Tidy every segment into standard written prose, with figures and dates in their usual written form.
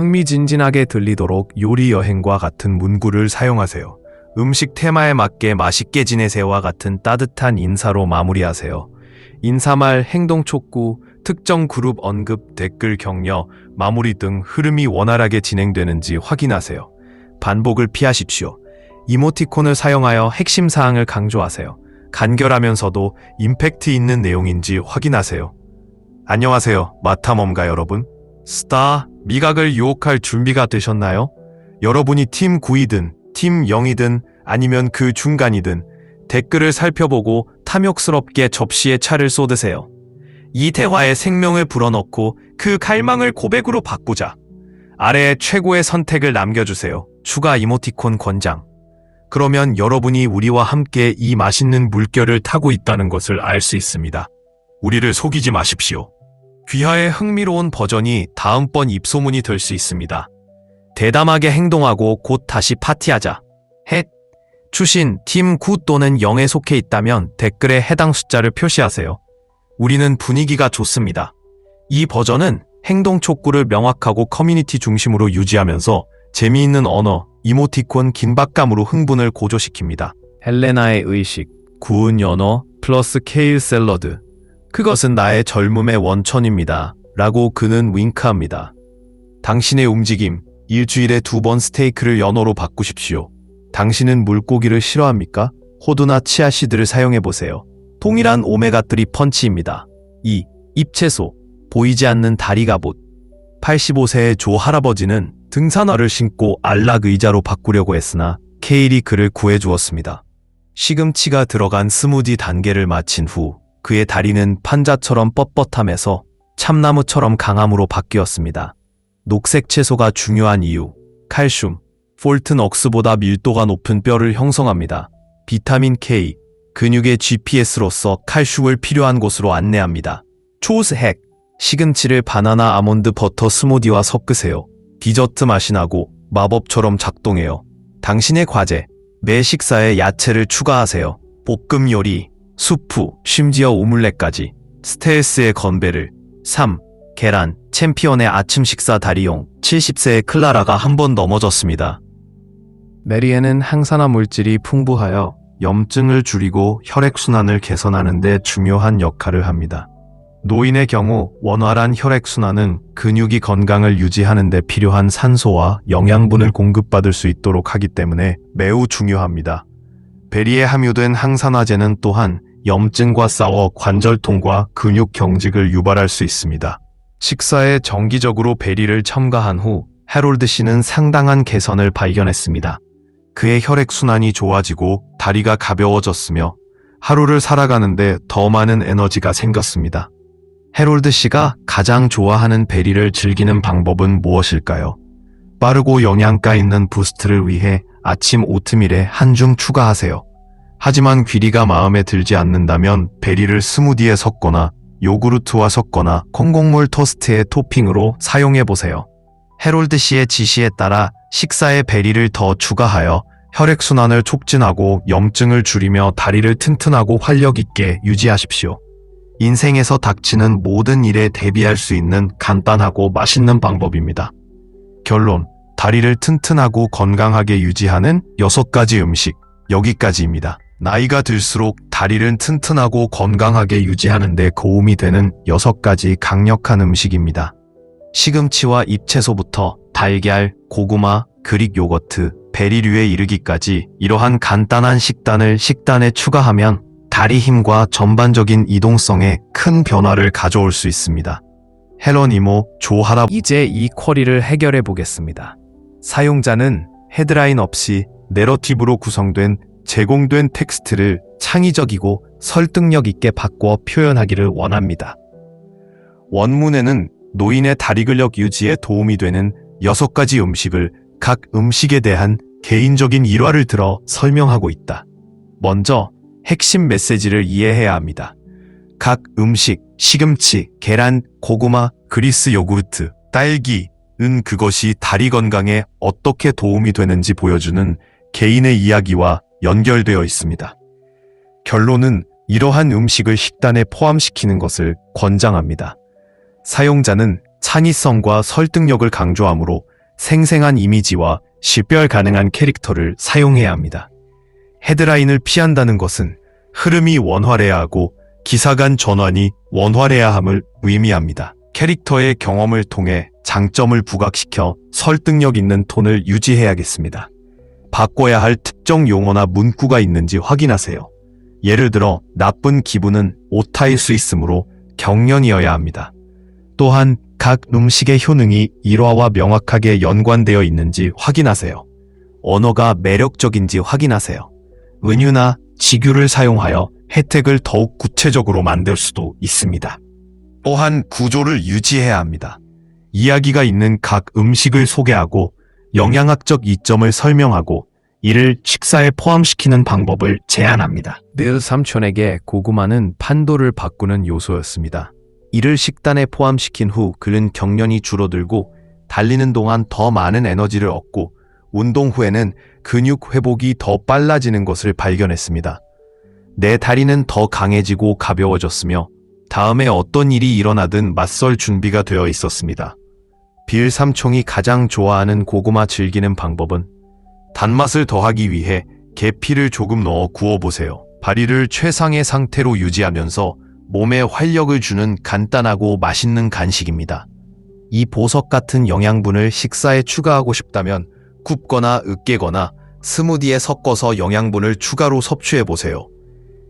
흥미진진하게 들리도록 요리 여행과 같은 문구를 사용하세요. 음식 테마에 맞게 맛있게 지내세요와 같은 따뜻한 인사로 마무리하세요. 인사말, 행동 촉구, 특정 그룹 언급, 댓글 격려, 마무리 등 흐름이 원활하게 진행되는지 확인하세요. 반복을 피하십시오. 이모티콘을 사용하여 핵심 사항을 강조하세요. 간결하면서도 임팩트 있는 내용인지 확인하세요. 안녕하세요, 마타멈가 여러분. 스타, 미각을 유혹할 준비가 되셨나요? 여러분이 팀 9이든 팀 0이든 아니면 그 중간이든 댓글을 살펴보고 탐욕스럽게 접시에 차를 쏟으세요. 이 대화에 생명을 불어넣고 그 갈망을 고백으로 바꾸자. 아래에 최고의 선택을 남겨주세요. 추가 이모티콘 권장. 그러면 여러분이 우리와 함께 이 맛있는 물결을 타고 있다는 것을 알 수 있습니다. 우리를 속이지 마십시오. 귀하의 흥미로운 버전이 다음번 입소문이 될 수 있습니다. 대담하게 행동하고 곧 다시 파티하자. 추신 팀 9 또는 0에 속해 있다면 댓글에 해당 숫자를 표시하세요. 우리는 분위기가 좋습니다. 이 버전은 행동 촉구를 명확하고 커뮤니티 중심으로 유지하면서 재미있는 언어, 이모티콘, 긴박감으로 흥분을 고조시킵니다. 헬레나의 의식, 구운 연어 플러스 케일 샐러드. 그것은 나의 젊음의 원천입니다. 라고 그는 윙크합니다. 당신의 움직임, 일주일에 2번 스테이크를 연어로 바꾸십시오. 당신은 물고기를 싫어합니까? 호두나 치아씨드를 사용해보세요. 동일한 오메가3 펀치입니다. 2. 잎채소, 보이지 않는 다리 갑옷. 85세의 조 할아버지는 등산화를 신고 안락 의자로 바꾸려고 했으나 케일이 그를 구해주었습니다. 시금치가 들어간 스무디 단계를 마친 후 그의 다리는 판자처럼 뻣뻣함에서 참나무처럼 강함으로 바뀌었습니다. 녹색 채소가 중요한 이유, 칼슘, 폴튼 억스보다 밀도가 높은 뼈를 형성합니다. 비타민 K, 근육의 GPS로서 칼슘을 필요한 곳으로 안내합니다. 초스 핵, 시금치를 바나나 아몬드 버터 스무디와 섞으세요. 디저트 맛이 나고 마법처럼 작동해요. 당신의 과제, 매 식사에 야채를 추가하세요. 볶음 요리, 수프, 심지어 오믈렛까지. 스텔스의 건배를. 3. 계란, 챔피언의 아침 식사 다리용. 70세의 클라라가 한 번 넘어졌습니다. 메리에는 항산화 물질이 풍부하여 염증을 줄이고 혈액순환을 개선하는 데 중요한 역할을 합니다. 노인의 경우 원활한 혈액순환은 근육이 건강을 유지하는 데 필요한 산소와 영양분을 공급받을 수 있도록 하기 때문에 매우 중요합니다. 베리에 함유된 항산화제는 또한 염증과 싸워 관절통과 근육 경직을 유발할 수 있습니다. 식사에 정기적으로 베리를 첨가한 후 해롤드 씨는 상당한 개선을 발견했습니다. 그의 혈액순환이 좋아지고 다리가 가벼워졌으며 하루를 살아가는데 더 많은 에너지가 생겼습니다. 해롤드 씨가 가장 좋아하는 베리를 즐기는 방법은 무엇일까요? 빠르고 영양가 있는 부스트를 위해 아침 오트밀에 한 줌 추가하세요. 하지만 귀리가 마음에 들지 않는다면 베리를 스무디에 섞거나 요구르트와 섞거나 콩곡물 토스트의 토핑으로 사용해보세요. 해롤드 씨의 지시에 따라 식사에 베리를 더 추가하여 혈액순환을 촉진하고 염증을 줄이며 다리를 튼튼하고 활력있게 유지하십시오. 인생에서 닥치는 모든 일에 대비할 수 있는 간단하고 맛있는 방법입니다. 결론, 다리를 튼튼하고 건강하게 유지하는 6가지 음식, 여기까지입니다. 나이가 들수록 다리를 튼튼하고 건강하게 유지하는 데 도움이 되는 6가지 강력한 음식입니다. 시금치와 잎채소부터 달걀, 고구마, 그릭 요거트, 베리류에 이르기까지 이러한 간단한 식단을 식단에 추가하면 다리 힘과 전반적인 이동성에 큰 변화를 가져올 수 있습니다. 헬런 이모, 조 할아버지. 이제 이 쿼리를 해결해 보겠습니다. 사용자는 헤드라인 없이 내러티브로 구성된 제공된 텍스트를 창의적이고 설득력 있게 바꿔 표현하기를 원합니다. 원문에는 노인의 다리 근력 유지에 도움이 되는 6가지 음식을 각 음식에 대한 개인적인 일화를 들어 설명하고 있다. 먼저 핵심 메시지를 이해해야 합니다. 각 음식, 시금치, 계란, 고구마, 그리스 요구르트, 딸기는 그것이 다리 건강에 어떻게 도움이 되는지 보여주는 개인의 이야기와 연결되어 있습니다. 결론은 이러한 음식을 식단에 포함시키는 것을 권장합니다. 사용자는 창의성과 설득력을 강조하므로 생생한 이미지와 식별 가능한 캐릭터를 사용해야 합니다. 헤드라인을 피한다는 것은 흐름이 원활해야 하고 기사 간 전환이 원활해야 함을 의미합니다. 캐릭터의 경험을 통해 장점을 부각시켜 설득력 있는 톤을 유지해야겠습니다. 바꿔야 할 특정 용어나 문구가 있는지 확인하세요. 예를 들어 나쁜 기분은 오타일 수 있으므로 경련이어야 합니다. 또한 각 음식의 효능이 일화와 명확하게 연관되어 있는지 확인하세요. 언어가 매력적인지 확인하세요. 은유나 직유를 사용하여 혜택을 더욱 구체적으로 만들 수도 있습니다. 또한 구조를 유지해야 합니다. 이야기가 있는 각 음식을 소개하고 영양학적 이점을 설명하고 이를 식사에 포함시키는 방법을 제안합니다. 늘 삼촌에게 고구마는 판도를 바꾸는 요소였습니다. 이를 식단에 포함시킨 후 그는 경련이 줄어들고 달리는 동안 더 많은 에너지를 얻고 운동 후에는 근육 회복이 더 빨라지는 것을 발견했습니다. 내 다리는 더 강해지고 가벼워졌으며 다음에 어떤 일이 일어나든 맞설 준비가 되어 있었습니다. 빌 삼총이 가장 좋아하는 고구마 즐기는 방법은 단맛을 더하기 위해 계피를 조금 넣어 구워보세요. 발효를 최상의 상태로 유지하면서 몸에 활력을 주는 간단하고 맛있는 간식입니다. 이 보석 같은 영양분을 식사에 추가하고 싶다면 굽거나 으깨거나 스무디에 섞어서 영양분을 추가로 섭취해보세요.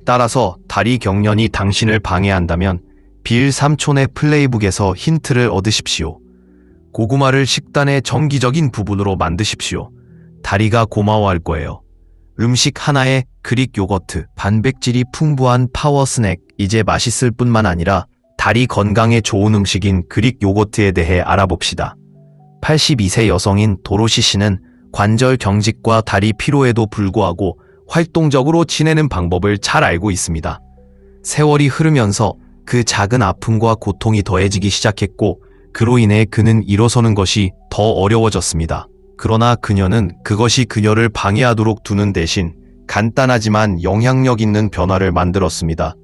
따라서 다리 경련이 당신을 방해한다면 빌 삼촌의 플레이북에서 힌트를 얻으십시오. 고구마를 식단의 정기적인 부분으로 만드십시오. 다리가 고마워할 거예요. 음식 하나에 그릭 요거트, 단백질이 풍부한 파워 스낵, 이제 맛있을 뿐만 아니라 다리 건강에 좋은 음식인 그릭 요거트에 대해 알아봅시다. 82세 여성인 도로시 씨는 관절 경직과 다리 피로에도 불구하고 활동적으로 지내는 방법을 잘 알고 있습니다. 세월이 흐르면서 그 작은 아픔과 고통이 더해지기 시작했고 그로 인해 그는 일어서는 것이 더 어려워졌습니다. 그러나 그녀는 그것이 그녀를 방해하도록 두는 대신 간단하지만 영향력 있는 변화를 만들었습니다.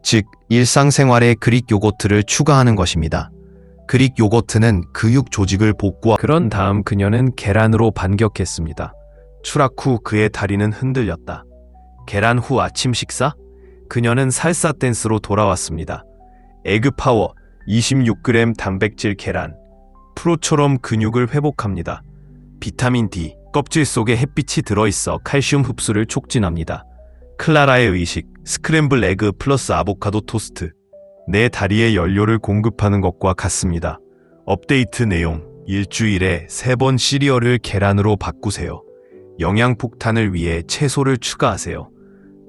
즉, 일상생활에 그릭 요거트를 추가하는 것입니다. 그릭 요거트는 근육 조직을 복구하고 그런 다음 그녀는 계란으로 반격했습니다. 추락 후 그의 다리는 흔들렸다. 계란 후 아침 식사? 그녀는 살사 댄스로 돌아왔습니다. 에그 파워 26g 단백질 계란. 프로처럼 근육을 회복합니다. 비타민 D, 껍질 속에 햇빛이 들어있어 칼슘 흡수를 촉진합니다. 클라라의 의식, 스크램블 에그 플러스 아보카도 토스트. 내 다리에 연료를 공급하는 것과 같습니다. 업데이트 내용, 일주일에 3번 시리얼을 계란으로 바꾸세요. 영양 폭탄을 위해 채소를 추가하세요.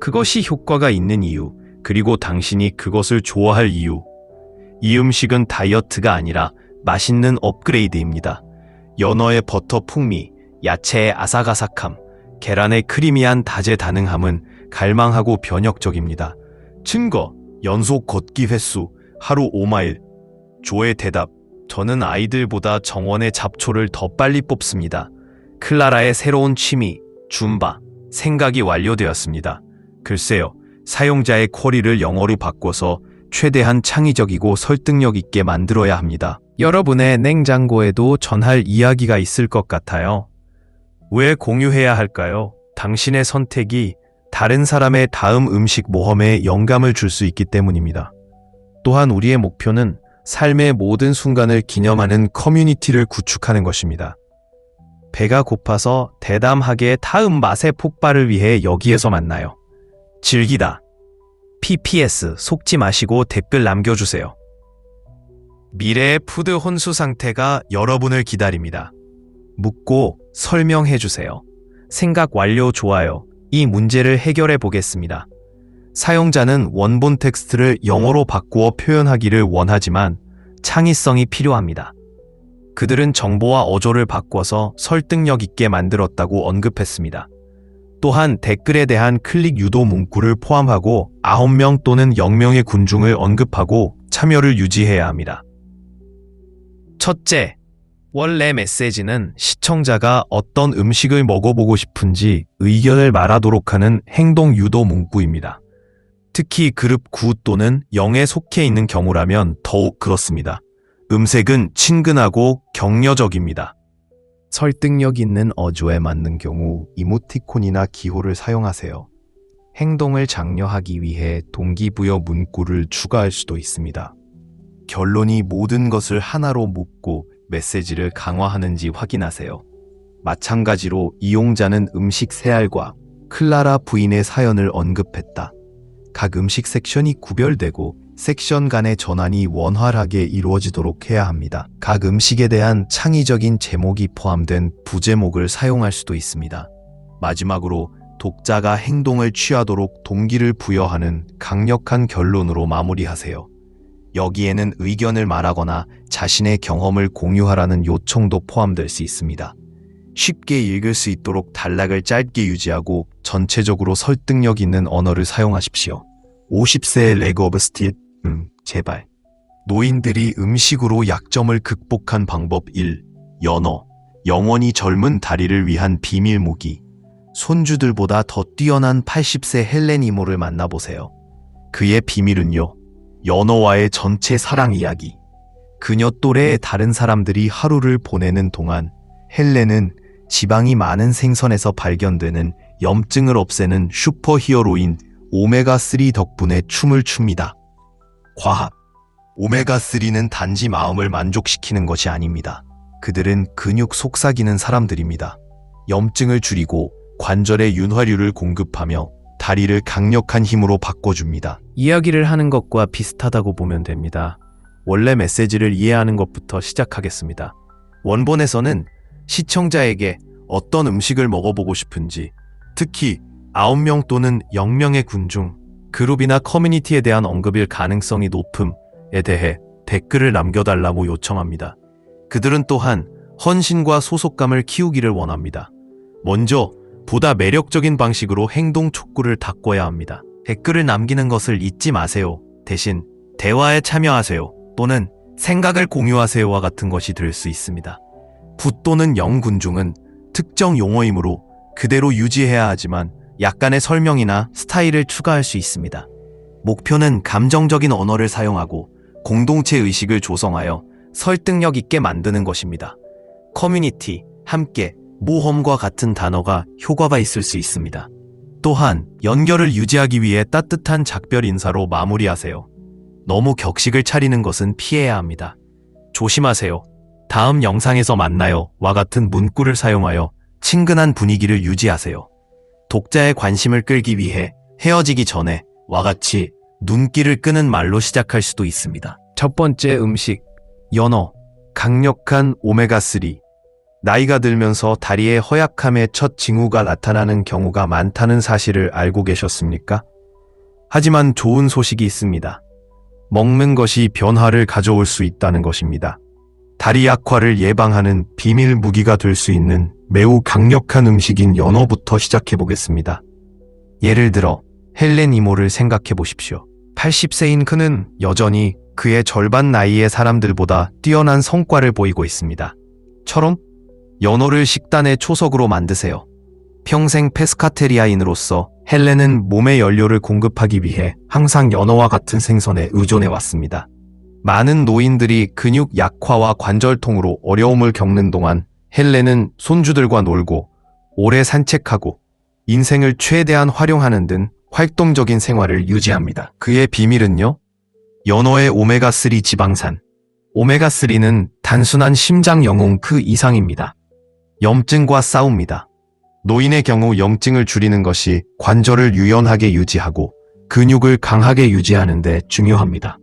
그것이 효과가 있는 이유, 그리고 당신이 그것을 좋아할 이유. 이 음식은 다이어트가 아니라 맛있는 업그레이드입니다. 연어의 버터 풍미, 야채의 아삭아삭함, 계란의 크리미한 다재다능함은 갈망하고 변혁적입니다. 증거, 연속 걷기 횟수, 하루 5마일. 조의 대답, 저는 아이들보다 정원의 잡초를 더 빨리 뽑습니다. 클라라의 새로운 취미, 줌바, 생각이 완료되었습니다. 글쎄요, 사용자의 쿼리를 영어로 바꿔서 최대한 창의적이고 설득력 있게 만들어야 합니다. 여러분의 냉장고에도 전할 이야기가 있을 것 같아요. 왜 공유해야 할까요? 당신의 선택이 다른 사람의 다음 음식 모험에 영감을 줄 수 있기 때문입니다. 또한 우리의 목표는 삶의 모든 순간을 기념하는 커뮤니티를 구축하는 것입니다. 배가 고파서 대담하게 다음 맛의 폭발을 위해 여기에서 만나요. 즐기다. PPS 속지 마시고 댓글 남겨주세요. 미래의 푸드 혼수 상태가 여러분을 기다립니다. 묻고 설명해주세요. 생각 완료 좋아요. 이 문제를 해결해 보겠습니다. 사용자는 원본 텍스트를 영어로 바꾸어 표현하기를 원하지만 창의성이 필요합니다. 그들은 정보와 어조를 바꿔서 설득력 있게 만들었다고 언급했습니다. 또한 댓글에 대한 클릭 유도 문구를 포함하고 9명 또는 0명의 군중을 언급하고 참여를 유지해야 합니다. 첫째, 원래 메시지는 시청자가 어떤 음식을 먹어보고 싶은지 의견을 말하도록 하는 행동 유도 문구입니다. 특히 그룹 9 또는 0에 속해 있는 경우라면 더욱 그렇습니다. 음색은 친근하고 격려적입니다. 설득력 있는 어조에 맞는 경우 이모티콘이나 기호를 사용하세요. 행동을 장려하기 위해 동기부여 문구를 추가할 수도 있습니다. 결론이 모든 것을 하나로 묶고 메시지를 강화하는지 확인하세요. 마찬가지로 이용자는 음식 새알과 클라라 부인의 사연을 언급했다. 각 음식 섹션이 구별되고 섹션 간의 전환이 원활하게 이루어지도록 해야 합니다. 각 음식에 대한 창의적인 제목이 포함된 부제목을 사용할 수도 있습니다. 마지막으로 독자가 행동을 취하도록 동기를 부여하는 강력한 결론으로 마무리하세요. 여기에는 의견을 말하거나 자신의 경험을 공유하라는 요청도 포함될 수 있습니다. 쉽게 읽을 수 있도록 단락을 짧게 유지하고 전체적으로 설득력 있는 언어를 사용하십시오. 50세의 레그 오브 스틸, 제발. 노인들이 음식으로 약점을 극복한 방법 1. 연어. 영원히 젊은 다리를 위한 비밀 무기. 손주들보다 더 뛰어난 80세 헬렌 이모를 만나보세요. 그의 비밀은요. 연어와의 전체 사랑 이야기. 그녀 또래의 다른 사람들이 하루를 보내는 동안 헬렌은 지방이 많은 생선에서 발견되는 염증을 없애는 슈퍼히어로인 오메가3 덕분에 춤을 춥니다. 과학. 오메가3는 단지 마음을 만족시키는 것이 아닙니다. 그들은 근육 속삭이는 사람들입니다. 염증을 줄이고 관절에 윤활유를 공급하며 다리를 강력한 힘으로 바꿔줍니다. 이야기를 하는 것과 비슷하다고 보면 됩니다. 원래 메시지를 이해하는 것부터 시작하겠습니다. 원본에서는 시청자에게 어떤 음식을 먹어보고 싶은지, 특히 9명 또는 0명의 군중, 그룹이나 커뮤니티에 대한 언급일 가능성이 높음에 대해 댓글을 남겨달라고 요청합니다. 그들은 또한 헌신과 소속감을 키우기를 원합니다. 먼저 보다 매력적인 방식으로 행동 촉구를 닦아야 합니다. 댓글을 남기는 것을 잊지 마세요. 대신 대화에 참여하세요. 또는 생각을 공유하세요와 같은 것이 될 수 있습니다. 부 또는 영 군중은 특정 용어이므로 그대로 유지해야 하지만 약간의 설명이나 스타일을 추가할 수 있습니다. 목표는 감정적인 언어를 사용하고 공동체 의식을 조성하여 설득력 있게 만드는 것입니다. 커뮤니티, 함께, 모험과 같은 단어가 효과가 있을 수 있습니다. 또한 연결을 유지하기 위해 따뜻한 작별 인사로 마무리하세요. 너무 격식을 차리는 것은 피해야 합니다. 조심하세요. 다음 영상에서 만나요. 와 같은 문구를 사용하여 친근한 분위기를 유지하세요. 독자의 관심을 끌기 위해 헤어지기 전에 와 같이 눈길을 끄는 말로 시작할 수도 있습니다. 첫 번째 음식, 연어, 강력한 오메가3. 나이가 들면서 다리의 허약함의 첫 징후가 나타나는 경우가 많다는 사실을 알고 계셨습니까? 하지만 좋은 소식이 있습니다. 먹는 것이 변화를 가져올 수 있다는 것입니다. 다리 약화를 예방하는 비밀 무기가 될 수 있는 매우 강력한 음식인 연어부터 시작해 보겠습니다. 예를 들어 헬렌 이모를 생각해 보십시오. 80세인 그는 여전히 그의 절반 나이의 사람들보다 뛰어난 성과를 보이고 있습니다. 처럼 연어를 식단의 초석으로 만드세요. 평생 페스카테리아인으로서 헬렌은 몸의 연료를 공급하기 위해 항상 연어와 같은 생선에 의존해 왔습니다. 많은 노인들이 근육 약화와 관절통으로 어려움을 겪는 동안 헬렌은 손주들과 놀고 오래 산책하고 인생을 최대한 활용하는 등 활동적인 생활을 유지합니다. 그의 비밀은요? 연어의 오메가3 지방산. 오메가3는 단순한 심장 영웅 그 이상입니다. 염증과 싸웁니다. 노인의 경우 염증을 줄이는 것이 관절을 유연하게 유지하고 근육을 강하게 유지하는 데 중요합니다.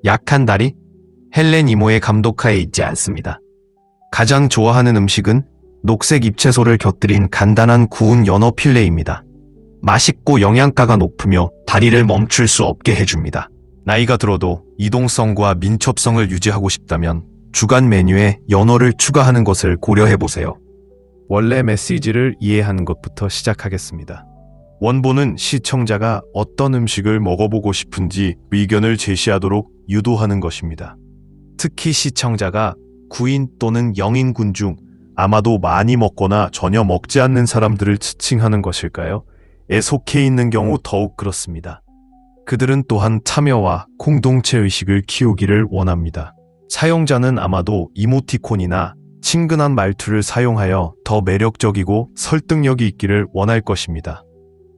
약한 다리? 헬렌 이모의 감독하에 있지 않습니다. 가장 좋아하는 음식은 녹색 잎채소를 곁들인 간단한 구운 연어 필레입니다. 맛있고 영양가가 높으며 다리를 멈출 수 없게 해줍니다. 나이가 들어도 이동성과 민첩성을 유지하고 싶다면 주간 메뉴에 연어를 추가하는 것을 고려해보세요. 원래 메시지를 이해하는 것부터 시작하겠습니다. 원본은 시청자가 어떤 음식을 먹어보고 싶은지 의견을 제시하도록 유도하는 것입니다. 특히 시청자가 9인 또는 0인 군중, 아마도 많이 먹거나 전혀 먹지 않는 사람들을 지칭하는 것일까요? 에 속해 있는 경우 더욱 그렇습니다. 그들은 또한 참여와 공동체 의식을 키우기를 원합니다. 사용자는 아마도 이모티콘이나 친근한 말투를 사용하여 더 매력적이고 설득력이 있기를 원할 것입니다.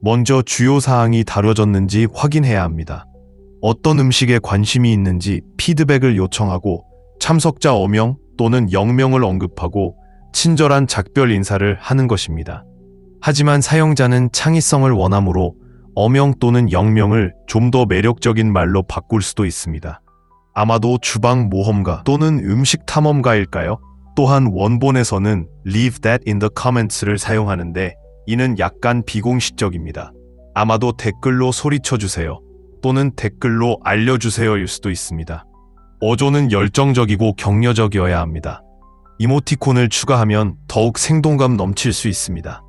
먼저 주요 사항이 다뤄졌는지 확인해야 합니다. 어떤 음식에 관심이 있는지 피드백을 요청하고 참석자 어명 또는 영명을 언급하고 친절한 작별 인사를 하는 것입니다. 하지만 사용자는 창의성을 원하므로 어명 또는 영명을 좀 더 매력적인 말로 바꿀 수도 있습니다. 아마도 주방 모험가 또는 음식 탐험가일까요? 또한 원본에서는 leave that in the comments를 사용하는데 이는 약간 비공식적입니다. 아마도 댓글로 소리쳐 주세요 또는 댓글로 알려주세요일 수도 있습니다. 어조는 열정적이고 격려적이어야 합니다. 이모티콘을 추가하면 더욱 생동감 넘칠 수 있습니다.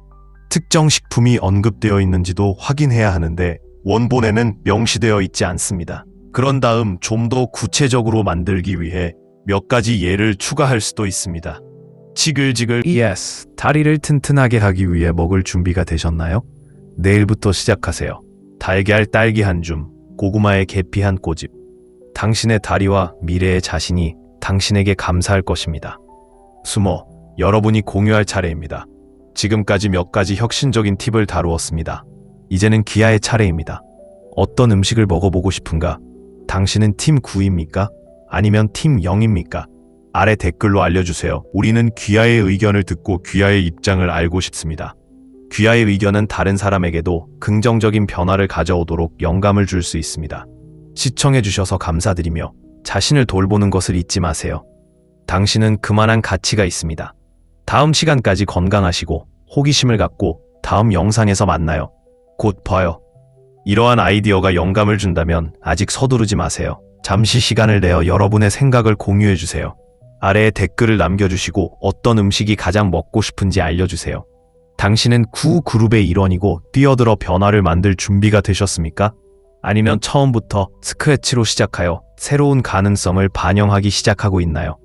특정 식품이 언급되어 있는지도 확인해야 하는데 원본에는 명시되어 있지 않습니다. 그런 다음 좀 더 구체적으로 만들기 위해 몇 가지 예를 추가할 수도 있습니다. 지글지글 yes, 다리를 튼튼하게 하기 위해 먹을 준비가 되셨나요? 내일부터 시작하세요. 달걀 딸기 한 줌, 고구마에 계피 한 꼬집. 당신의 다리와 미래의 자신이 당신에게 감사할 것입니다. 숨어, 여러분이 공유할 차례입니다. 지금까지 몇 가지 혁신적인 팁을 다루었습니다. 이제는 귀하의 차례입니다. 어떤 음식을 먹어보고 싶은가? 당신은 팀 9입니까? 아니면 팀 0입니까? 아래 댓글로 알려주세요. 우리는 귀하의 의견을 듣고 귀하의 입장을 알고 싶습니다. 귀하의 의견은 다른 사람에게도 긍정적인 변화를 가져오도록 영감을 줄 수 있습니다. 시청해주셔서 감사드리며 자신을 돌보는 것을 잊지 마세요. 당신은 그만한 가치가 있습니다. 다음 시간까지 건강하시고 호기심을 갖고 다음 영상에서 만나요. 곧 봐요. 이러한 아이디어가 영감을 준다면 아직 서두르지 마세요. 잠시 시간을 내어 여러분의 생각을 공유해주세요. 아래에 댓글을 남겨주시고 어떤 음식이 가장 먹고 싶은지 알려주세요. 당신은 그룹의 일원이고 뛰어들어 변화를 만들 준비가 되셨습니까? 아니면 처음부터 스크래치로 시작하여 새로운 가능성을 반영하기 시작하고 있나요?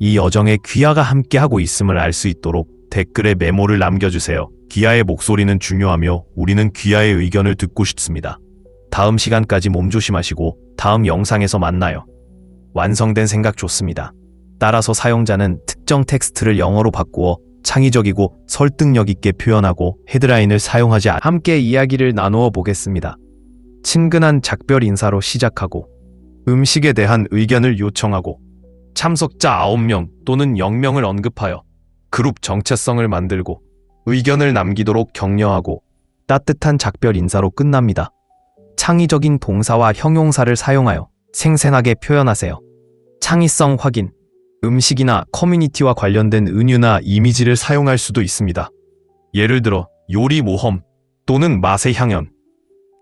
이 여정에 귀하가 함께하고 있음을 알 수 있도록 댓글에 메모를 남겨주세요. 귀하의 목소리는 중요하며 우리는 귀하의 의견을 듣고 싶습니다. 다음 시간까지 몸조심하시고 다음 영상에서 만나요. 완성된 생각 좋습니다. 따라서 사용자는 특정 텍스트를 영어로 바꾸어 창의적이고 설득력 있게 표현하고 헤드라인을 사용하지 않아 함께 이야기를 나누어 보겠습니다. 친근한 작별 인사로 시작하고 음식에 대한 의견을 요청하고 참석자 9명 또는 0명을 언급하여 그룹 정체성을 만들고 의견을 남기도록 격려하고 따뜻한 작별 인사로 끝납니다. 창의적인 동사와 형용사를 사용하여 생생하게 표현하세요. 창의성 확인, 음식이나 커뮤니티와 관련된 은유나 이미지를 사용할 수도 있습니다. 예를 들어 요리 모험 또는 맛의 향연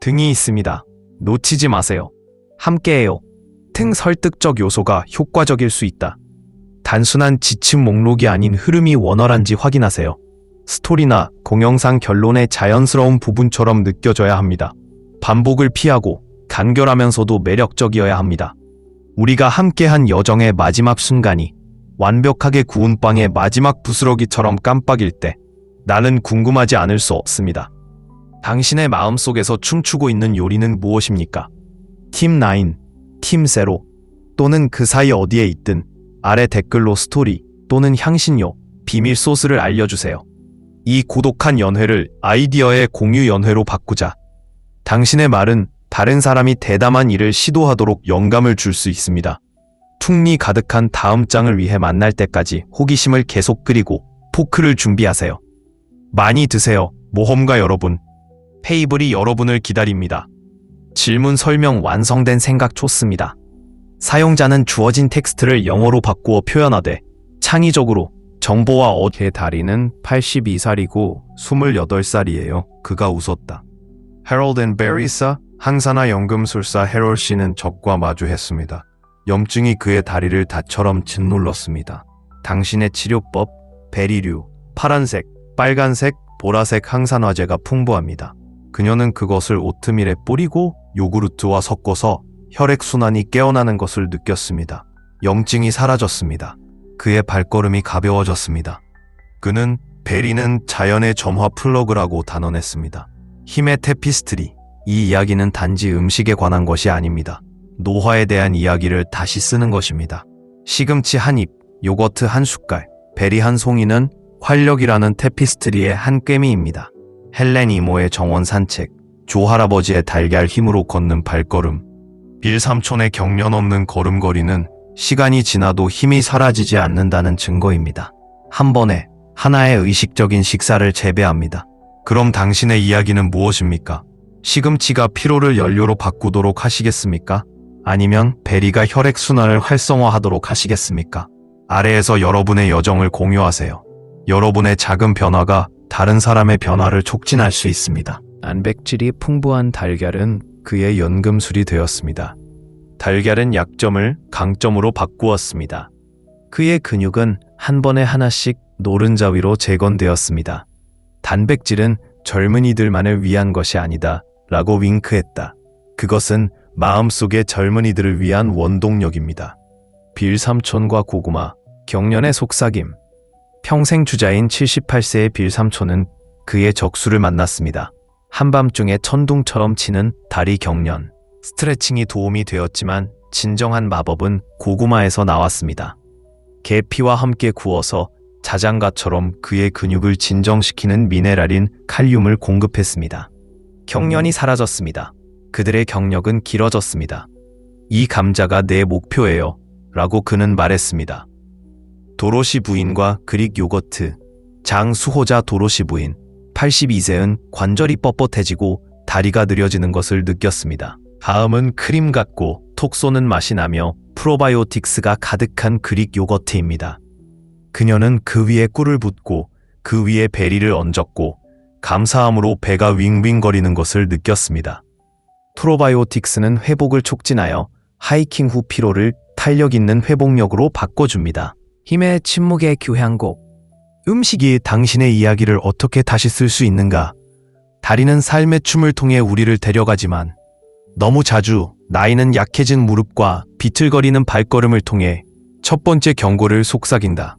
등이 있습니다. 놓치지 마세요. 함께해요. 등 설득적 요소가 효과적일 수 있다. 단순한 지침 목록이 아닌 흐름이 원활한지 확인하세요. 스토리나 동영상 결론의 자연스러운 부분처럼 느껴져야 합니다. 반복을 피하고 간결하면서도 매력적이어야 합니다. 우리가 함께한 여정의 마지막 순간이 완벽하게 구운 빵의 마지막 부스러기처럼 깜빡일 때 나는 궁금하지 않을 수 없습니다. 당신의 마음속에서 춤추고 있는 요리는 무엇입니까? 팀 9, 팀 0 또는 그 사이 어디에 있든 아래 댓글로 스토리 또는 향신료, 비밀 소스를 알려주세요. 이 고독한 연회를 아이디어의 공유 연회로 바꾸자. 당신의 말은 다른 사람이 대담한 일을 시도하도록 영감을 줄 수 있습니다. 풍미 가득한 다음 장을 위해 만날 때까지 호기심을 계속 끓이고 포크를 준비하세요. 많이 드세요, 모험가 여러분. 페이블이 여러분을 기다립니다. 질문 설명 완성된 생각 좋습니다. 사용자는 주어진 텍스트를 영어로 바꾸어 표현하되 창의적으로 정보와 제 다리는 82살이고 28살이에요. 그가 웃었다. 해롤드 앤 베리사 항사나 연금술사 해롤 씨는 적과 마주했습니다. 염증이 그의 다리를 닷처럼 짓눌렀습니다. 당신의 치료법, 베리류, 파란색, 빨간색, 보라색 항산화제가 풍부합니다. 그녀는 그것을 오트밀에 뿌리고 요구르트와 섞어서 혈액순환이 깨어나는 것을 느꼈습니다. 염증이 사라졌습니다. 그의 발걸음이 가벼워졌습니다. 그는 베리는 자연의 점화 플러그라고 단언했습니다. 힘의 테피스트리, 이 이야기는 단지 음식에 관한 것이 아닙니다. 노화에 대한 이야기를 다시 쓰는 것입니다. 시금치 한 입, 요거트 한 숟갈, 베리 한 송이는 활력이라는 테피스트리의 한 꿰미입니다. 헬렌 이모의 정원 산책, 조 할아버지의 달걀 힘으로 걷는 발걸음, 빌 삼촌의 경련 없는 걸음걸이는 시간이 지나도 힘이 사라지지 않는다는 증거입니다. 한 번에 하나의 의식적인 식사를 재배합니다. 그럼 당신의 이야기는 무엇입니까? 시금치가 피로를 연료로 바꾸도록 하시겠습니까? 아니면 베리가 혈액순환을 활성화하도록 하시겠습니까? 아래에서 여러분의 여정을 공유하세요. 여러분의 작은 변화가 다른 사람의 변화를 촉진할 수 있습니다. 단백질이 풍부한 달걀은 그의 연금술이 되었습니다. 달걀은 약점을 강점으로 바꾸었습니다. 그의 근육은 한 번에 하나씩 노른자 위로 재건되었습니다. 단백질은 젊은이들만을 위한 것이 아니다 라고 윙크했다. 그것은 마음속의 젊은이들을 위한 원동력입니다. 빌 삼촌과 고구마, 경련의 속삭임. 평생 주자인 78세의 빌 삼촌은 그의 적수를 만났습니다. 한밤중에 천둥처럼 치는 다리 경련. 스트레칭이 도움이 되었지만 진정한 마법은 고구마에서 나왔습니다. 계피와 함께 구워서 자장가처럼 그의 근육을 진정시키는 미네랄인 칼륨을 공급했습니다. 경련이 사라졌습니다. 그들의 경력은 길어졌습니다. 이 감자가 내 목표예요 라고 그는 말했습니다. 도로시 부인과 그릭 요거트. 장수호자 도로시 부인 82세은 관절이 뻣뻣해지고 다리가 느려지는 것을 느꼈습니다. 다음은 크림 같고 톡 쏘는 맛이 나며 프로바이오틱스가 가득한 그릭 요거트입니다. 그녀는 그 위에 꿀을 붓고 그 위에 베리를 얹었고 감사함으로 배가 윙윙거리는 것을 느꼈습니다. 프로바이오틱스는 회복을 촉진하여 하이킹 후 피로를 탄력 있는 회복력으로 바꿔줍니다. 힘의 침묵의 교향곡. 음식이 당신의 이야기를 어떻게 다시 쓸 수 있는가? 다리는 삶의 춤을 통해 우리를 데려가지만 너무 자주 나이는 약해진 무릎과 비틀거리는 발걸음을 통해 첫 번째 경고를 속삭인다.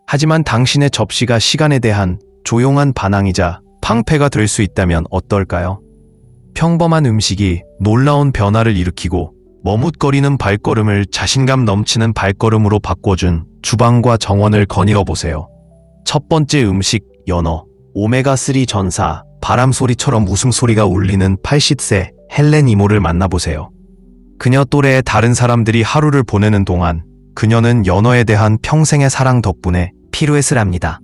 하지만 당신의 접시가 시간에 대한 조용한 반항이자 방패가 될 수 있다면 어떨까요? 평범한 음식이 놀라운 변화를 일으키고 머뭇거리는 발걸음을 자신감 넘치는 발걸음으로 바꿔준 주방과 정원을 거닐어 보세요. 첫 번째 음식, 연어. 오메가3 전사, 바람소리처럼 웃음소리가 울리는 80세 헬렌 이모를 만나보세요. 그녀 또래의 다른 사람들이 하루를 보내는 동안 그녀는 연어에 대한 평생의 사랑 덕분에 피로했을 합니다.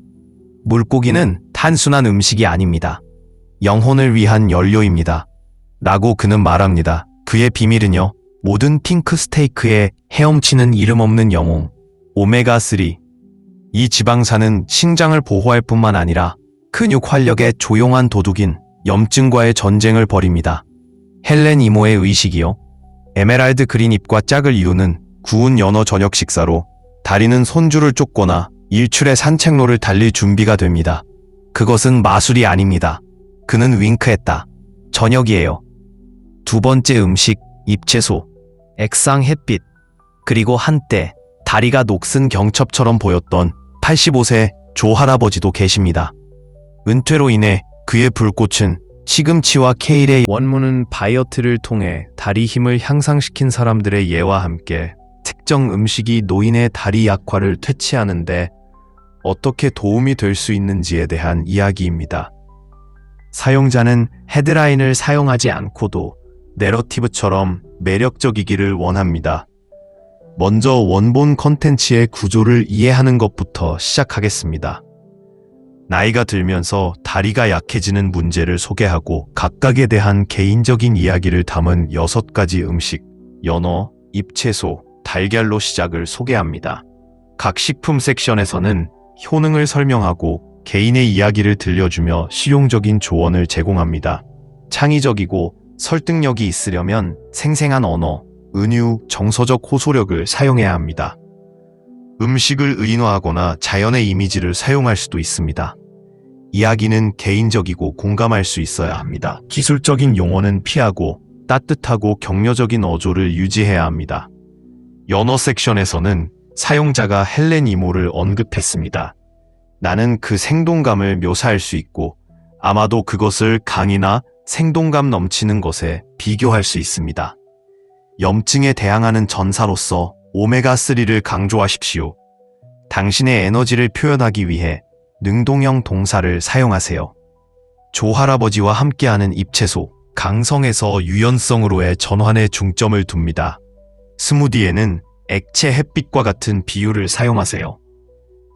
물고기는 단순한 음식이 아닙니다. 영혼을 위한 연료입니다. 라고 그는 말합니다. 그의 비밀은요, 모든 핑크 스테이크에 헤엄치는 이름 없는 영웅, 오메가3. 이 지방산은 신장을 보호할 뿐만 아니라 근육 활력의 조용한 도둑인 염증과의 전쟁을 벌입니다. 헬렌 이모의 의식이요. 에메랄드 그린 잎과 짝을 이루는 구운 연어 저녁 식사로 다리는 손줄을 쫓거나 일출의 산책로를 달릴 준비가 됩니다. 그것은 마술이 아닙니다. 그는 윙크했다. 저녁이에요. 두 번째 음식, 잎채소. 액상 햇빛. 그리고 한때 다리가 녹슨 경첩처럼 보였던 85세 조 할아버지도 계십니다. 은퇴로 인해 그의 불꽃은 시금치와 케일의 원문은 다이어트를 통해 다리 힘을 향상시킨 사람들의 예와 함께 특정 음식이 노인의 다리 약화를 퇴치하는데 어떻게 도움이 될 수 있는지에 대한 이야기입니다. 사용자는 헤드라인을 사용하지 않고도 내러티브처럼 매력적이기를 원합니다. 먼저 원본 컨텐츠의 구조를 이해하는 것부터 시작하겠습니다. 나이가 들면서 다리가 약해지는 문제를 소개하고 각각에 대한 개인적인 이야기를 담은 6가지 음식, 연어, 잎채소, 달걀로 시작을 소개합니다. 각 식품 섹션에서는 효능을 설명하고 개인의 이야기를 들려주며 실용적인 조언을 제공합니다. 창의적이고 설득력이 있으려면 생생한 언어, 은유, 정서적 호소력을 사용해야 합니다. 음식을 의인화하거나 자연의 이미지를 사용할 수도 있습니다. 이야기는 개인적이고 공감할 수 있어야 합니다. 기술적인 용어는 피하고 따뜻하고 격려적인 어조를 유지해야 합니다. 연어 섹션에서는 사용자가 헬렌 이모를 언급했습니다. 나는 그 생동감을 묘사할 수 있고 아마도 그것을 강이나 생동감 넘치는 것에 비교할 수 있습니다. 염증에 대항하는 전사로서 오메가3를 강조하십시오. 당신의 에너지를 표현하기 위해 능동형 동사를 사용하세요. 조할아버지와 함께하는 잎채소, 강성에서 유연성으로의 전환에 중점을 둡니다. 스무디에는 액체 햇빛과 같은 비유를 사용하세요.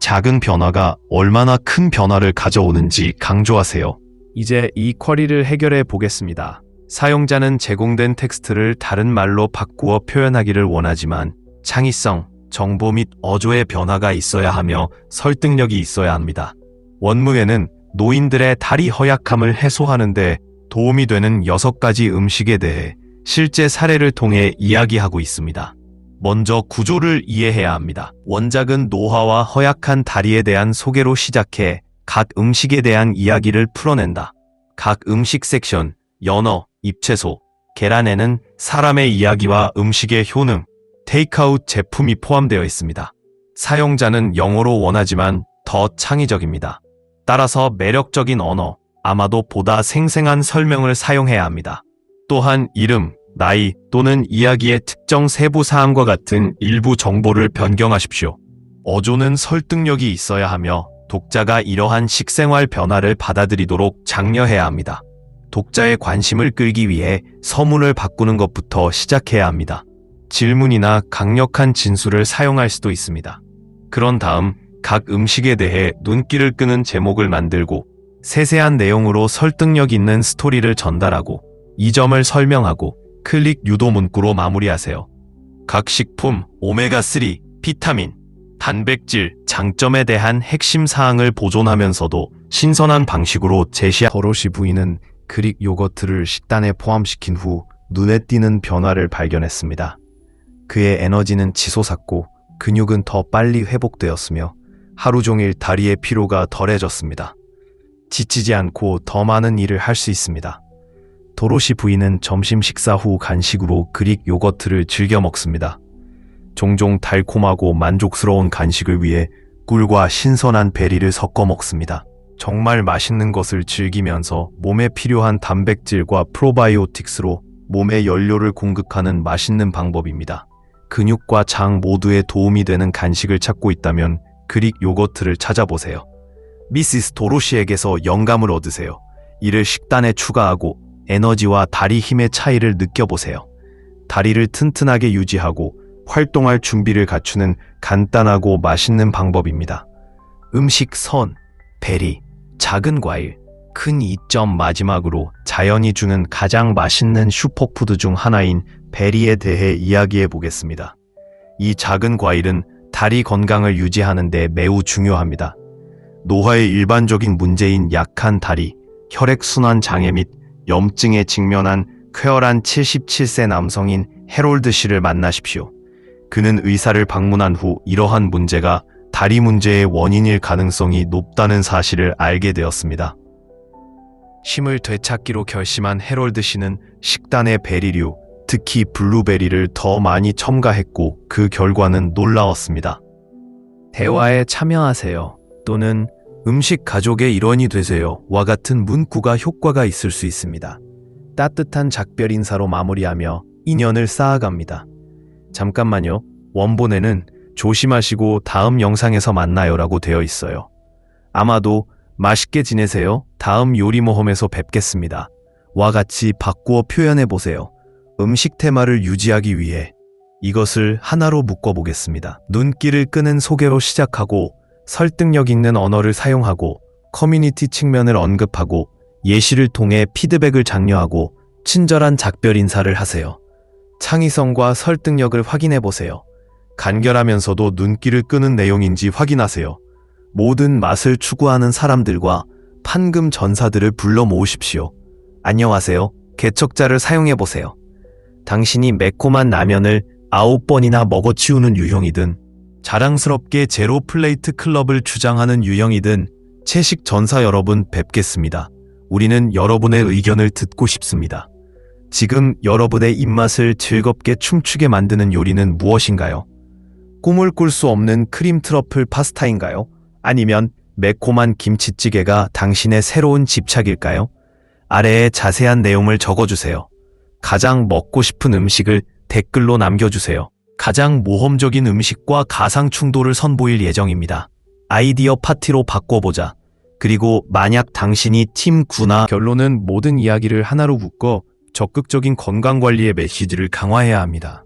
작은 변화가 얼마나 큰 변화를 가져오는지 강조하세요. 이제 이 쿼리를 해결해 보겠습니다. 사용자는 제공된 텍스트를 다른 말로 바꾸어 표현하기를 원하지만 창의성, 정보 및 어조의 변화가 있어야 하며 설득력이 있어야 합니다. 원문에는 노인들의 다리 허약함을 해소하는 데 도움이 되는 6가지 음식에 대해 실제 사례를 통해 이야기하고 있습니다. 먼저 구조를 이해해야 합니다. 원작은 노화와 허약한 다리에 대한 소개로 시작해 각 음식에 대한 이야기를 풀어낸다. 각 음식 섹션, 연어, 잎채소, 계란에는 사람의 이야기와 음식의 효능, 테이크아웃 제품이 포함되어 있습니다. 사용자는 영어로 원하지만 더 창의적입니다. 따라서 매력적인 언어, 아마도 보다 생생한 설명을 사용해야 합니다. 또한 이름, 나이 또는 이야기의 특정 세부 사항과 같은 일부 정보를 변경하십시오. 어조는 설득력이 있어야 하며 독자가 이러한 식생활 변화를 받아들이도록 장려해야 합니다. 독자의 관심을 끌기 위해 서문을 바꾸는 것부터 시작해야 합니다. 질문이나 강력한 진술을 사용할 수도 있습니다. 그런 다음 각 음식에 대해 눈길을 끄는 제목을 만들고 세세한 내용으로 설득력 있는 스토리를 전달하고 이 점을 설명하고 클릭 유도 문구로 마무리하세요. 각 식품, 오메가3, 비타민, 단백질, 장점에 대한 핵심 사항을 보존하면서도 신선한 방식으로 도로시 부인은 그릭 요거트를 식단에 포함시킨 후 눈에 띄는 변화를 발견했습니다. 그의 에너지는 치솟았고 근육은 더 빨리 회복되었으며 하루 종일 다리의 피로가 덜해졌습니다. 지치지 않고 더 많은 일을 할 수 있습니다. 도로시 부인은 점심 식사 후 간식으로 그릭 요거트를 즐겨 먹습니다. 종종 달콤하고 만족스러운 간식을 위해 꿀과 신선한 베리를 섞어 먹습니다. 정말 맛있는 것을 즐기면서 몸에 필요한 단백질과 프로바이오틱스로 몸에 연료를 공급하는 맛있는 방법입니다. 근육과 장 모두에 도움이 되는 간식을 찾고 있다면 그릭 요거트를 찾아보세요. 미시스 도로시에게서 영감을 얻으세요. 이를 식단에 추가하고 에너지와 다리 힘의 차이를 느껴보세요. 다리를 튼튼하게 유지하고 활동할 준비를 갖추는 간단하고 맛있는 방법입니다. 음식 선, 베리, 작은 과일, 큰 이점 마지막으로 자연이 주는 가장 맛있는 슈퍼푸드 중 하나인 베리에 대해 이야기해 보겠습니다. 이 작은 과일은 다리 건강을 유지하는 데 매우 중요합니다. 노화의 일반적인 문제인 약한 다리, 혈액순환 장애 및 염증에 직면한 쾌활한 77세 남성인 해롤드 씨를 만나십시오. 그는 의사를 방문한 후 이러한 문제가 다리 문제의 원인일 가능성이 높다는 사실을 알게 되었습니다. 힘을 되찾기로 결심한 해롤드 씨는 식단에 베리류, 특히 블루베리를 더 많이 첨가했고 그 결과는 놀라웠습니다. 대화에 참여하세요. 또는 음식 가족의 일원이 되세요와 같은 문구가 효과가 있을 수 있습니다. 따뜻한 작별 인사로 마무리하며 인연을 쌓아갑니다. 잠깐만요. 원본에는 조심하시고 다음 영상에서 만나요 라고 되어 있어요. 아마도 맛있게 지내세요. 다음 요리 모험에서 뵙겠습니다. 와 같이 바꾸어 표현해 보세요. 음식 테마를 유지하기 위해 이것을 하나로 묶어보겠습니다. 눈길을 끄는 소개로 시작하고 설득력 있는 언어를 사용하고 커뮤니티 측면을 언급하고 예시를 통해 피드백을 장려하고 친절한 작별 인사를 하세요. 창의성과 설득력을 확인해 보세요. 간결하면서도 눈길을 끄는 내용인지 확인하세요. 모든 맛을 추구하는 사람들과 판금 전사들을 불러 모으십시오. 안녕하세요. 개척자를 사용해 보세요. 당신이 매콤한 라면을 9번이나 먹어치우는 유형이든 자랑스럽게 제로 플레이트 클럽을 주장하는 유형이든 채식 전사 여러분 뵙겠습니다. 우리는 여러분의 의견을 듣고 싶습니다. 지금 여러분의 입맛을 즐겁게 춤추게 만드는 요리는 무엇인가요? 꿈을 꿀 수 없는 크림 트러플 파스타인가요? 아니면 매콤한 김치찌개가 당신의 새로운 집착일까요? 아래에 자세한 내용을 적어주세요. 가장 먹고 싶은 음식을 댓글로 남겨주세요. 가장 모험적인 음식과 가상 충돌을 선보일 예정입니다. 아이디어 파티로 바꿔보자. 그리고 만약 당신이 팀 9나 결론은 모든 이야기를 하나로 묶어 적극적인 건강관리의 메시지를 강화해야 합니다.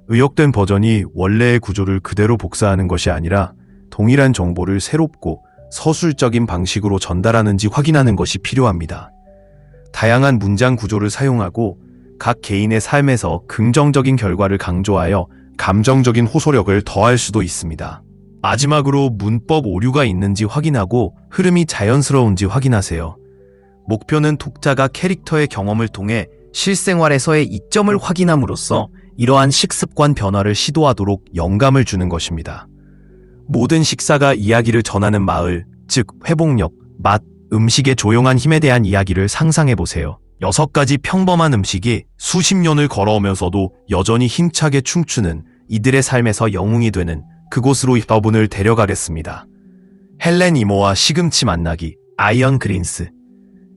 의역된 버전이 원래의 구조를 그대로 복사하는 것이 아니라 동일한 정보를 새롭고 서술적인 방식으로 전달하는지 확인하는 것이 필요합니다. 다양한 문장 구조를 사용하고 각 개인의 삶에서 긍정적인 결과를 강조하여 감정적인 호소력을 더할 수도 있습니다. 마지막으로 문법 오류가 있는지 확인하고 흐름이 자연스러운지 확인하세요. 목표는 독자가 캐릭터의 경험을 통해 실생활에서의 이점을 확인함으로써 이러한 식습관 변화를 시도하도록 영감을 주는 것입니다. 모든 식사가 이야기를 전하는 마을, 즉 회복력, 맛, 음식의 조용한 힘에 대한 이야기를 상상해보세요. 6가지 평범한 음식이 수십 년을 걸어오면서도 여전히 힘차게 춤추는 이들의 삶에서 영웅이 되는 그곳으로 여러분을 데려가겠습니다. 헬렌 이모와 시금치 만나기, 아이언 그린스.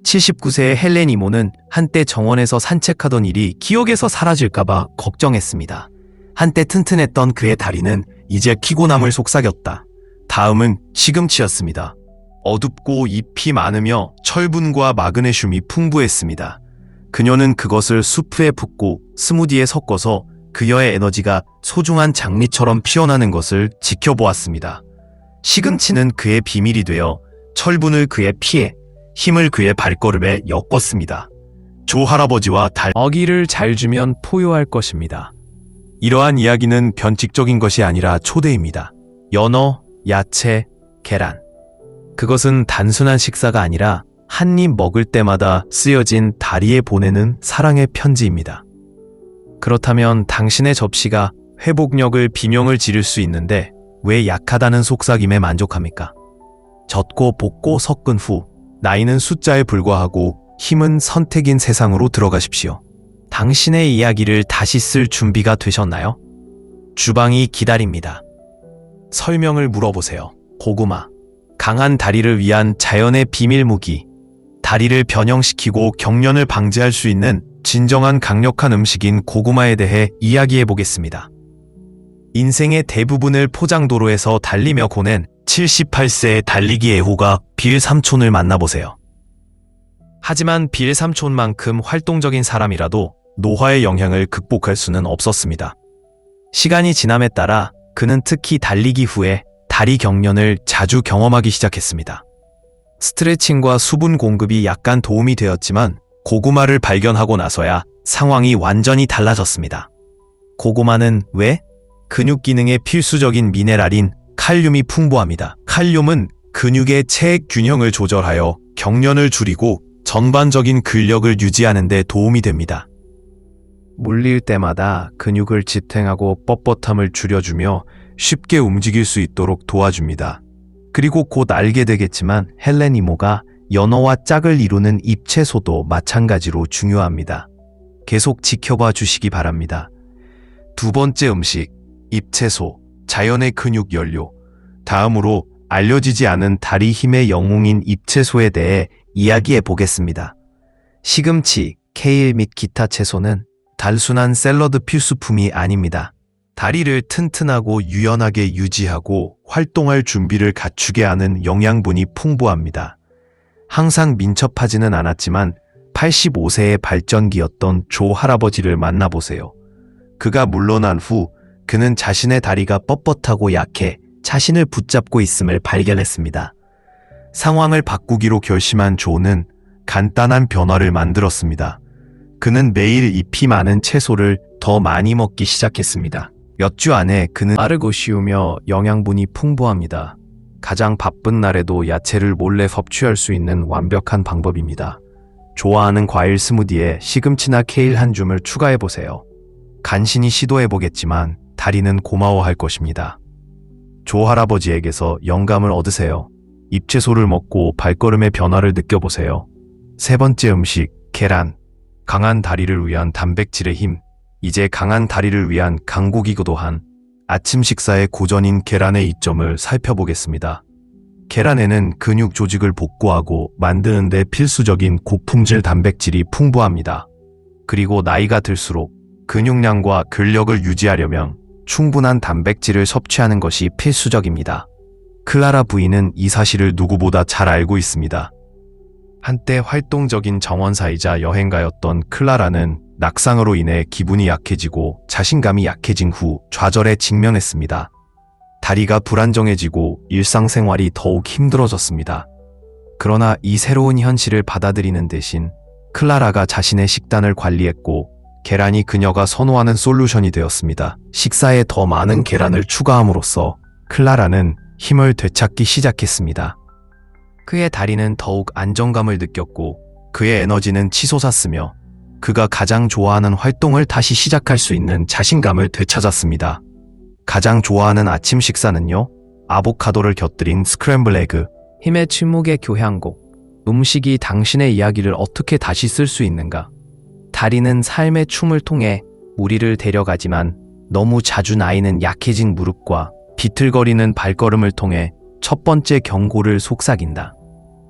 79세의 헬렌 이모는 한때 정원에서 산책하던 일이 기억에서 사라질까봐 걱정했습니다. 한때 튼튼했던 그의 다리는 이제 피곤함을 속삭였다. 다음은 시금치였습니다. 어둡고 잎이 많으며 철분과 마그네슘이 풍부했습니다. 그녀는 그것을 수프에 붓고 스무디에 섞어서 그녀의 에너지가 소중한 장미처럼 피어나는 것을 지켜보았습니다. 시금치는 그의 비밀이 되어 철분을 그의 피에, 힘을 그의 발걸음에 엮었습니다. 조 할아버지와 어기를 잘 주면 포효할 것입니다. 이러한 이야기는 변칙적인 것이 아니라 초대입니다. 연어, 야채, 계란. 그것은 단순한 식사가 아니라 한 입 먹을 때마다 쓰여진 다리에 보내는 사랑의 편지입니다. 그렇다면 당신의 접시가 회복력을 비명을 지를 수 있는데 왜 약하다는 속삭임에 만족합니까? 젓고 볶고 섞은 후 나이는 숫자에 불과하고 힘은 선택인 세상으로 들어가십시오. 당신의 이야기를 다시 쓸 준비가 되셨나요? 주방이 기다립니다. 설명을 물어보세요. 고구마. 강한 다리를 위한 자연의 비밀 무기. 다리를 변형시키고 경련을 방지할 수 있는 진정한 강력한 음식인 고구마에 대해 이야기해 보겠습니다. 인생의 대부분을 포장도로에서 달리며 보낸 78세의 달리기 애호가 빌 삼촌을 만나보세요. 하지만 빌 삼촌만큼 활동적인 사람이라도 노화의 영향을 극복할 수는 없었습니다. 시간이 지남에 따라 그는 특히 달리기 후에 다리 경련을 자주 경험하기 시작했습니다. 스트레칭과 수분 공급이 약간 도움이 되었지만 고구마를 발견하고 나서야 상황이 완전히 달라졌습니다. 고구마는 왜? 근육 기능에 필수적인 미네랄인 칼륨이 풍부합니다. 칼륨은 근육의 체액 균형을 조절하여 경련을 줄이고 전반적인 근력을 유지하는 데 도움이 됩니다. 물릴 때마다 근육을 지탱하고 뻣뻣함을 줄여주며 쉽게 움직일 수 있도록 도와줍니다. 그리고 곧 알게 되겠지만 헬렌 이모가 연어와 짝을 이루는 잎채소도 마찬가지로 중요합니다. 계속 지켜봐 주시기 바랍니다. 두 번째 음식, 잎채소, 자연의 근육 연료. 다음으로 알려지지 않은 다리 힘의 영웅인 잎채소에 대해 이야기해 보겠습니다. 시금치, 케일 및 기타 채소는 단순한 샐러드 필수품이 아닙니다. 다리를 튼튼하고 유연하게 유지하고 활동할 준비를 갖추게 하는 영양분이 풍부합니다. 항상 민첩하지는 않았지만 85세의 발전기였던 조 할아버지를 만나보세요. 그가 물러난 후 그는 자신의 다리가 뻣뻣하고 약해 자신을 붙잡고 있음을 발견했습니다. 상황을 바꾸기로 결심한 조는 간단한 변화를 만들었습니다. 그는 매일 잎이 많은 채소를 더 많이 먹기 시작했습니다. 몇 주 안에 그는 빠르고 쉬우며 영양분이 풍부합니다. 가장 바쁜 날에도 야채를 몰래 섭취할 수 있는 완벽한 방법입니다. 좋아하는 과일 스무디에 시금치나 케일 한 줌을 추가해보세요. 간신히 시도해보겠지만 다리는 고마워할 것입니다. 조 할아버지에게서 영감을 얻으세요. 잎채소를 먹고 발걸음의 변화를 느껴보세요. 세 번째 음식, 계란. 강한 다리를 위한 단백질의 힘. 이제 강한 다리를 위한 강국이기도 한 아침 식사의 고전인 계란의 이점을 살펴보겠습니다. 계란에는 근육 조직을 복구하고 만드는 데 필수적인 고품질 단백질이 풍부합니다. 그리고 나이가 들수록 근육량과 근력을 유지하려면 충분한 단백질을 섭취하는 것이 필수적입니다. 클라라 부인은 이 사실을 누구보다 잘 알고 있습니다. 한때 활동적인 정원사이자 여행가였던 클라라는 낙상으로 인해 기분이 약해지고 자신감이 약해진 후 좌절에 직면했습니다. 다리가 불안정해지고 일상생활이 더욱 힘들어졌습니다. 그러나 이 새로운 현실을 받아들이는 대신 클라라가 자신의 식단을 관리했고 계란이 그녀가 선호하는 솔루션이 되었습니다. 식사에 더 많은 계란을 추가함으로써 클라라는 힘을 되찾기 시작했습니다. 그의 다리는 더욱 안정감을 느꼈고 그의 에너지는 치솟았으며 그가 가장 좋아하는 활동을 다시 시작할 수 있는 자신감을 되찾았습니다. 가장 좋아하는 아침 식사는요? 아보카도를 곁들인 스크램블 에그. 힘의 침묵의 교향곡. 음식이 당신의 이야기를 어떻게 다시 쓸 수 있는가? 다리는 삶의 춤을 통해 우리를 데려가지만 너무 자주 나이는 약해진 무릎과 비틀거리는 발걸음을 통해 첫 번째 경고를 속삭인다.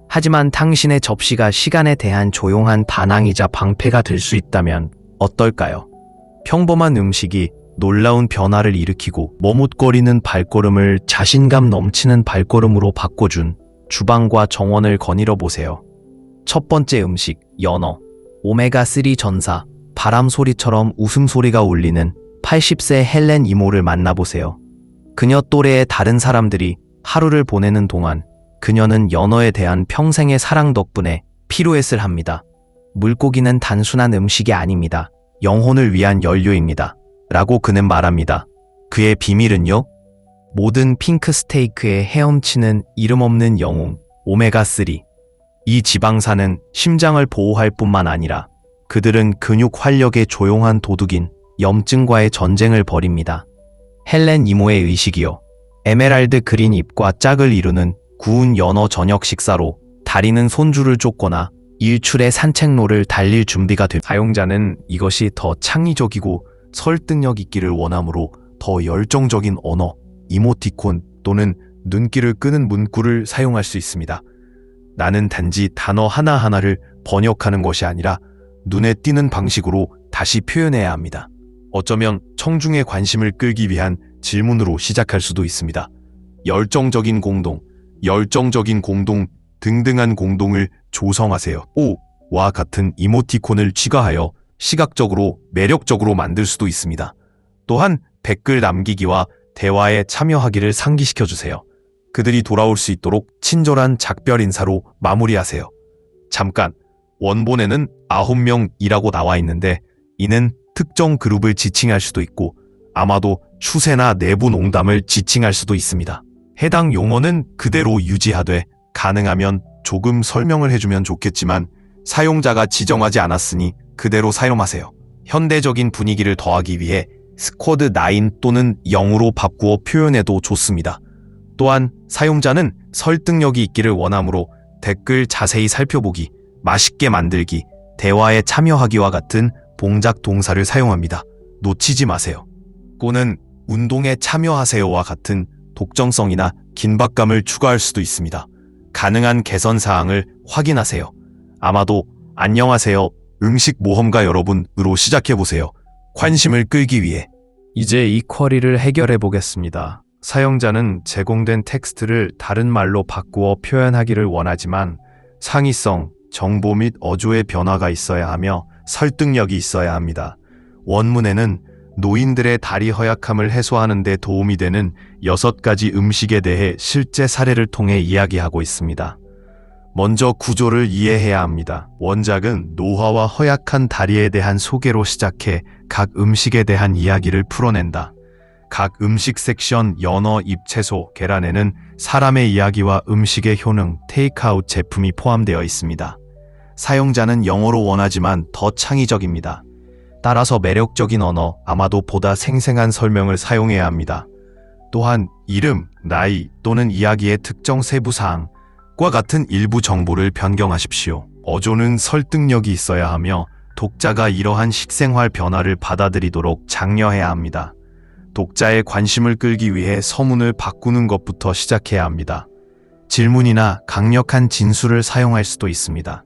하지만 당신의 접시가 시간에 대한 조용한 반항이자 방패가 될 수 있다면 어떨까요? 평범한 음식이 놀라운 변화를 일으키고 머뭇거리는 발걸음을 자신감 넘치는 발걸음으로 바꿔준 주방과 정원을 거닐어 보세요. 첫 번째 음식, 연어. 오메가3 전사, 바람 소리처럼 웃음소리가 울리는 80세 헬렌 이모를 만나보세요. 그녀 또래의 다른 사람들이 하루를 보내는 동안 그녀는 연어에 대한 평생의 사랑 덕분에 피로했을 합니다. 물고기는 단순한 음식이 아닙니다. 영혼을 위한 연료입니다. 라고 그는 말합니다. 그의 비밀은요? 모든 핑크 스테이크에 헤엄치는 이름 없는 영웅, 오메가3. 이 지방산은 심장을 보호할 뿐만 아니라 그들은 근육 활력의 조용한 도둑인 염증과의 전쟁을 벌입니다. 헬렌 이모의 의식이요. 에메랄드 그린 잎과 짝을 이루는 구운 연어 저녁 식사로 다리는 손줄을 쫓거나 일출의 산책로를 달릴 준비가 됩니다. 사용자는 이것이 더 창의적이고 설득력 있기를 원하므로 더 열정적인 언어, 이모티콘 또는 눈길을 끄는 문구를 사용할 수 있습니다. 나는 단지 단어 하나하나를 번역하는 것이 아니라 눈에 띄는 방식으로 다시 표현해야 합니다. 어쩌면 청중의 관심을 끌기 위한 질문으로 시작할 수도 있습니다. 열정적인 공동, 등등한 공동을 조성하세요. 와 같은 이모티콘을 추가하여 시각적으로 매력적으로 만들 수도 있습니다. 또한 댓글 남기기와 대화에 참여하기를 상기시켜주세요. 그들이 돌아올 수 있도록 친절한 작별 인사로 마무리하세요. 잠깐, 원본에는 9명이라고 나와 있는데 이는 특정 그룹을 지칭할 수도 있고 아마도 추세나 내부 농담을 지칭할 수도 있습니다. 해당 용어는 그대로 유지하되 가능하면 조금 설명을 해주면 좋겠지만 사용자가 지정하지 않았으니 그대로 사용하세요. 현대적인 분위기를 더하기 위해 스쿼드 9 또는 0으로 바꾸어 표현해도 좋습니다. 또한 사용자는 설득력이 있기를 원하므로 댓글 자세히 살펴보기, 맛있게 만들기, 대화에 참여하기와 같은 봉작 동사를 사용합니다. 놓치지 마세요. 또는 운동에 참여하세요와 같은 독점성이나 긴박감을 추가할 수도 있습니다. 가능한 개선 사항을 확인하세요. 아마도 안녕하세요, 음식 모험가 여러분으로 시작해보세요. 관심을 끌기 위해. 이제 이 쿼리를 해결해 보겠습니다. 사용자는 제공된 텍스트를 다른 말로 바꾸어 표현하기를 원하지만 상의성, 정보 및 어조의 변화가 있어야 하며 설득력이 있어야 합니다. 원문에는 노인들의 다리 허약함을 해소하는 데 도움이 되는 6가지 음식에 대해 실제 사례를 통해 이야기하고 있습니다. 먼저 구조를 이해해야 합니다. 원작은 노화와 허약한 다리에 대한 소개로 시작해 각 음식에 대한 이야기를 풀어낸다. 각 음식 섹션, 연어, 잎채소, 계란에는 사람의 이야기와 음식의 효능, 테이크아웃 제품이 포함되어 있습니다. 사용자는 영어로 원하지만 더 창의적입니다. 따라서 매력적인 언어, 아마도 보다 생생한 설명을 사용해야 합니다. 또한 이름, 나이 또는 이야기의 특정 세부사항과 같은 일부 정보를 변경하십시오. 어조는 설득력이 있어야 하며 독자가 이러한 식생활 변화를 받아들이도록 장려해야 합니다. 독자의 관심을 끌기 위해 서문을 바꾸는 것부터 시작해야 합니다. 질문이나 강력한 진술을 사용할 수도 있습니다.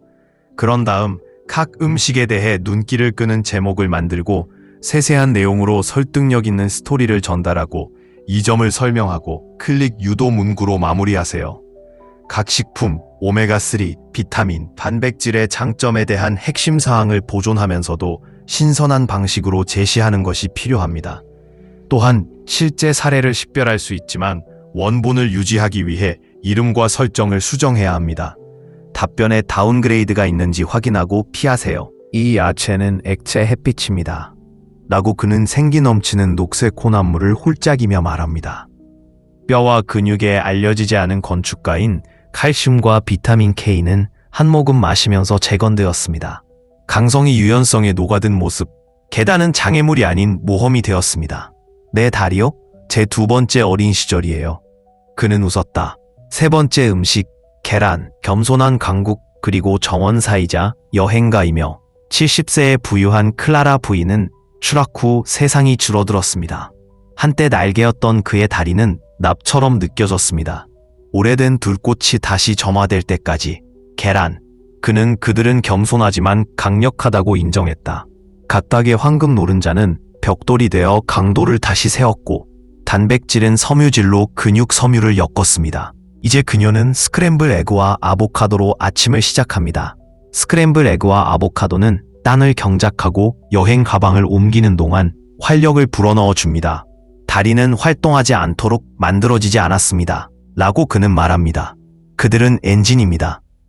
그런 다음 각 음식에 대해 눈길을 끄는 제목을 만들고 세세한 내용으로 설득력 있는 스토리를 전달하고 이점을 설명하고 클릭 유도 문구로 마무리하세요. 각 식품, 오메가3, 비타민, 단백질의 장점에 대한 핵심 사항을 보존하면서도 신선한 방식으로 제시하는 것이 필요합니다. 또한 실제 사례를 식별할 수 있지만 원본을 유지하기 위해 이름과 설정을 수정해야 합니다. 답변에 다운그레이드가 있는지 확인하고 피하세요. 이 야채는 액체 햇빛입니다. 라고 그는 생기 넘치는 녹색 혼합물을 홀짝이며 말합니다. 뼈와 근육에 알려지지 않은 건축가인 칼슘과 비타민 K는 한 모금 마시면서 재건되었습니다. 강성이 유연성에 녹아든 모습, 계단은 장애물이 아닌 모험이 되었습니다. 내 다리요? 제 두 번째 어린 시절이에요. 그는 웃었다. 세 번째 음식, 계란, 겸손한 강국, 그리고 정원사이자 여행가이며 70세에 부유한 클라라 부인은 추락 후 세상이 줄어들었습니다. 한때 날개였던 그의 다리는 납처럼 느껴졌습니다. 오래된 들꽃이 다시 점화될 때까지. 계란. 그들은 겸손하지만 강력하다고 인정했다. 각각의 황금 노른자는 벽돌이 되어 강도를 다시 세웠고, 단백질은 섬유질로 근육 섬유를 엮었습니다. 이제 그녀는 스크램블 에그와 아보카도로 아침을 시작합니다. 스크램블 에그와 아보카도는 땅을 경작하고 여행 가방을 옮기는 동안 활력을 불어넣어 줍니다. 다리는 활동하지 않도록 만들어지지 않았습니다. 라고 그는 말합니다. 그들은 엔진입니다.